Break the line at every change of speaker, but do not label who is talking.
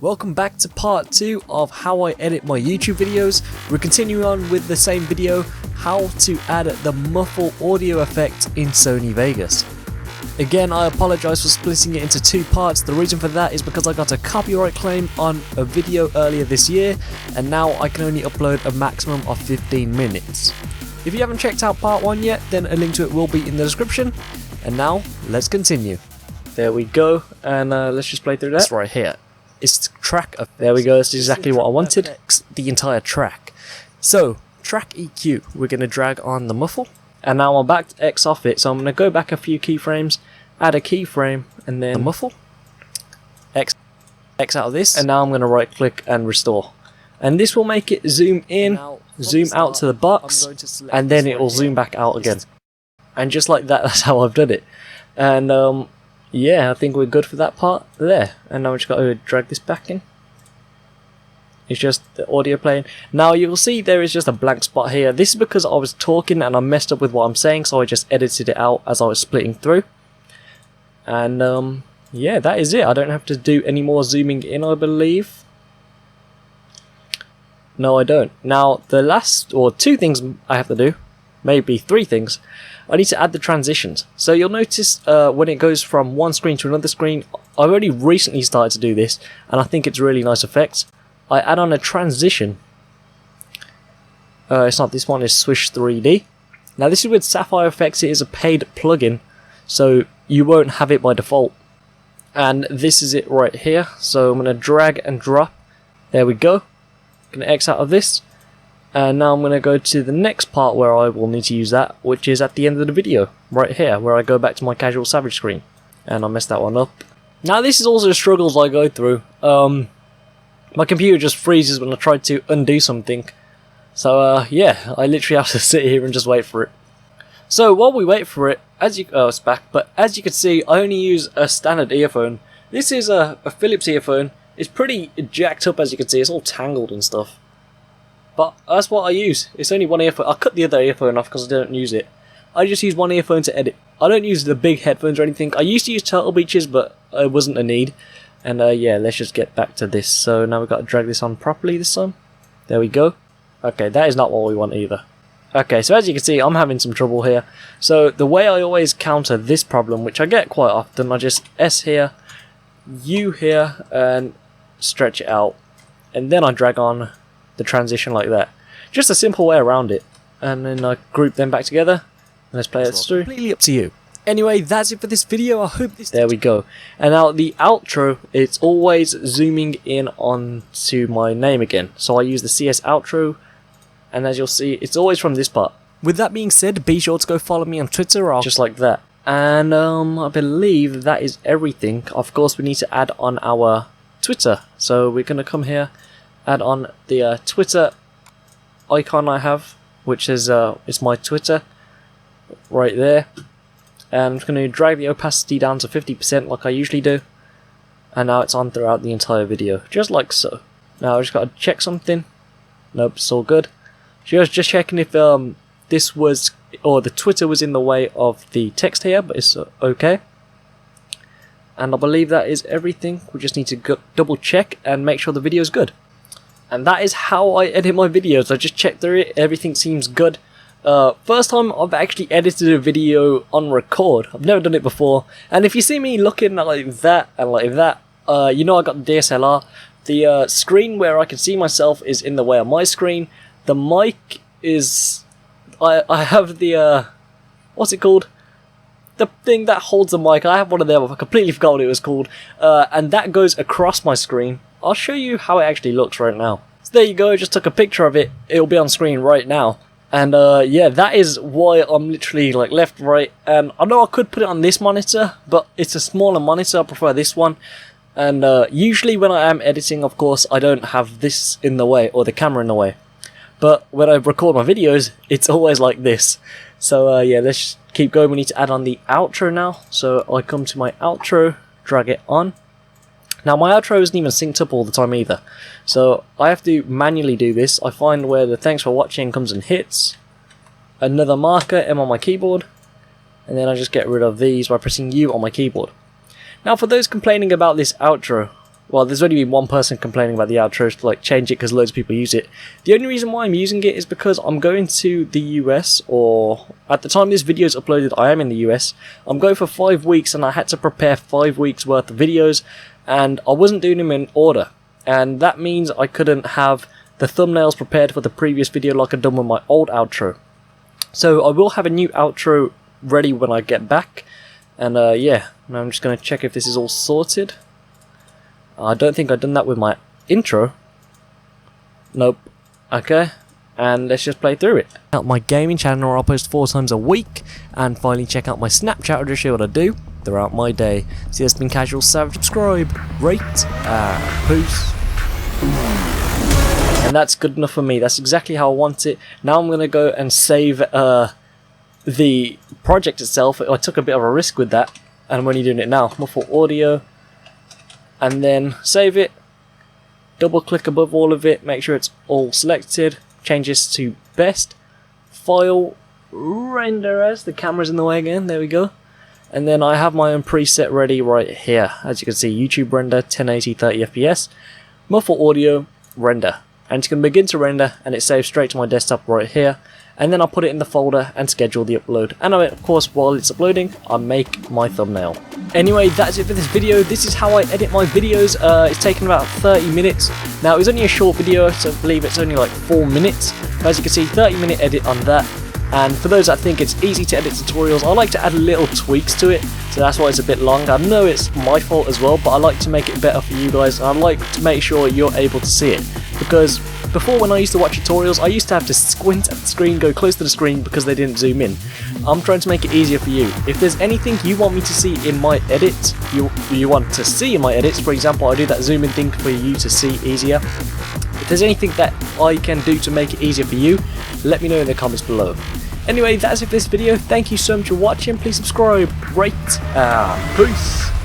Welcome back to part 2 of how I edit my YouTube videos. We're continuing on with the same video, how to add the muffle audio effect in Sony Vegas. Again, I apologise for splitting it into 2 parts. The reason for that is because I got a copyright claim on a video earlier this year, and now I can only upload a maximum of 15 minutes. If you haven't checked out part 1 yet, then a link to it will be in the description. And now, let's continue. There we go, and let's just play through that. It's right here. It's track effects. There we go, that's exactly what I wanted. The entire track. So, track EQ, we're going to drag on the muffle. And now I'm back to X off it, so I'm going to go back a few keyframes, add a keyframe, and then the muffle. X out of this, and now I'm going to right click and restore. And this will make it zoom in, zoom out to the box, and then it will zoom back out again. And just like that, that's how I've done it. And yeah, I think we're good for that part there. And now we just got to drag this back in. It's just the audio playing. Now you'll see there is just a blank spot here. This is because I was talking and I messed up with what I'm saying, so I just edited it out as I was splitting through. And yeah, that is it. I don't have to do any more zooming in, I believe. No, I don't. Now the last, or 2 things I have to do, maybe 3 things. I need to add the transitions. So you'll notice when it goes from one screen to another screen, I've only recently started to do this, and I think it's a really nice effect. I add on a transition. It's not this one, it's Swish 3D. Now this is with Sapphire Effects, it is a paid plugin, so you won't have it by default. And this is it right here, so I'm going to drag and drop. There we go. Going to X out of this. And now I'm going to go to the next part where I will need to use that, which is at the end of the video, right here, where I go back to my CasualSavage screen. And I messed that one up. Now this is also the struggles I go through. My computer just freezes when I try to undo something. So yeah, I literally have to sit here and just wait for it. So while we wait for it, it's back, but as you can see, I only use a standard earphone. This is a Philips earphone. It's pretty jacked up, as you can see, it's all tangled and stuff. But that's what I use. It's only one earphone. I cut the other earphone off because I don't use it. I just use one earphone to edit. I don't use the big headphones or anything. I used to use Turtle Beaches, but it wasn't a need. And yeah, let's just get back to this. So now we've got to drag this on properly this time. There we go. Okay, that is not what we want either. Okay, so as you can see, I'm having some trouble here. So the way I always counter this problem, which I get quite often, I just S here, U here, and stretch it out. And then I drag on the transition like that. Just a simple way around it. And then I group them back together. Let's play it through. Completely up to you. Anyway, that's it for this video. I hope this... There we go. And now the outro, it's always zooming in onto my name again. So I use the CS outro. And as you'll see, it's always from this part. With that being said, be sure to go follow me on Twitter. Or just like that. And I believe that is everything. Of course, we need to add on our Twitter. So we're going to come here. Add on the Twitter icon I have, which is it's my Twitter right there, and I'm just going to drag the opacity down to 50% like I usually do, and now it's on throughout the entire video, just like so. Now I just got to check something. Nope, it's all good. Just checking if this was, or the Twitter was in the way of the text here, but it's okay. And I believe that is everything. We just need to double check and make sure the video is good. And that is how I edit my videos. I just checked through it, everything seems good. First time I've actually edited a video on record. I've never done it before. And if you see me looking like that and like that, you know I got the DSLR. The screen where I can see myself is in the way of my screen. The mic is... I have the... what's it called? The thing that holds the mic. I have one of them. I completely forgot what it was called. And that goes across my screen. I'll show you how it actually looks right now. So there you go, I just took a picture of it. It'll be on screen right now. And yeah, that is why I'm literally like left, right. And I know I could put it on this monitor, but it's a smaller monitor. I prefer this one. And usually when I am editing, of course, I don't have this in the way, or the camera in the way. But when I record my videos, it's always like this. So yeah, let's keep going. We need to add on the outro now. So I come to my outro, drag it on. Now my outro isn't even synced up all the time either, so I have to manually do this. I find where the thanks for watching comes and hits, another marker, M on my keyboard, and then I just get rid of these by pressing U on my keyboard. Now for those complaining about this outro, well, there's only been one person complaining about the outro to like change it because loads of people use it. The only reason why I'm using it is because I'm going to the US, or at the time this video is uploaded, I am in the US. I'm going for 5 weeks and I had to prepare 5 weeks worth of videos, and I wasn't doing them in order. And that means I couldn't have the thumbnails prepared for the previous video like I'd done with my old outro. So I will have a new outro ready when I get back. And yeah, now I'm just going to check if this is all sorted. I don't think I've done that with my intro. Nope. Okay. And let's just play through it. Check out my gaming channel where I'll post 4 times a week. And finally check out my Snapchat to show what I do throughout my day. So this has been CasualSavage. Subscribe, rate, and peace. And that's good enough for me. That's exactly how I want it. Now I'm going to go and save the project itself. I took a bit of a risk with that, and I'm only doing it now. Muffle audio, and then save it. Double click above all of it, make sure it's all selected. Change this to best. File, render as. The camera's in the way again. There we go. And then I have my own preset ready right here. As you can see, YouTube render, 1080 30 FPS. Muffle audio, render. And it's going to begin to render, and it saves straight to my desktop right here. And then I'll put it in the folder and schedule the upload. And of course, while it's uploading, I make my thumbnail. Anyway, that's it for this video. This is how I edit my videos. It's taken about 30 minutes. Now, it was only a short video, so I believe it's only like 4 minutes. But as you can see, 30-minute edit on that. And for those that think it's easy to edit tutorials, I like to add little tweaks to it, so that's why it's a bit long. I know it's my fault as well, but I like to make it better for you guys, and I like to make sure you're able to see it. Because before, when I used to watch tutorials, I used to have to squint at the screen, go close to the screen because they didn't zoom in. I'm trying to make it easier for you. If there's anything you want me to see in my edits, you want to see in my edits, for example, I do that zoom in thing for you to see easier. If there's anything that I can do to make it easier for you, let me know in the comments below. Anyway, that's it for this video. Thank you so much for watching. Please subscribe, rate, and peace.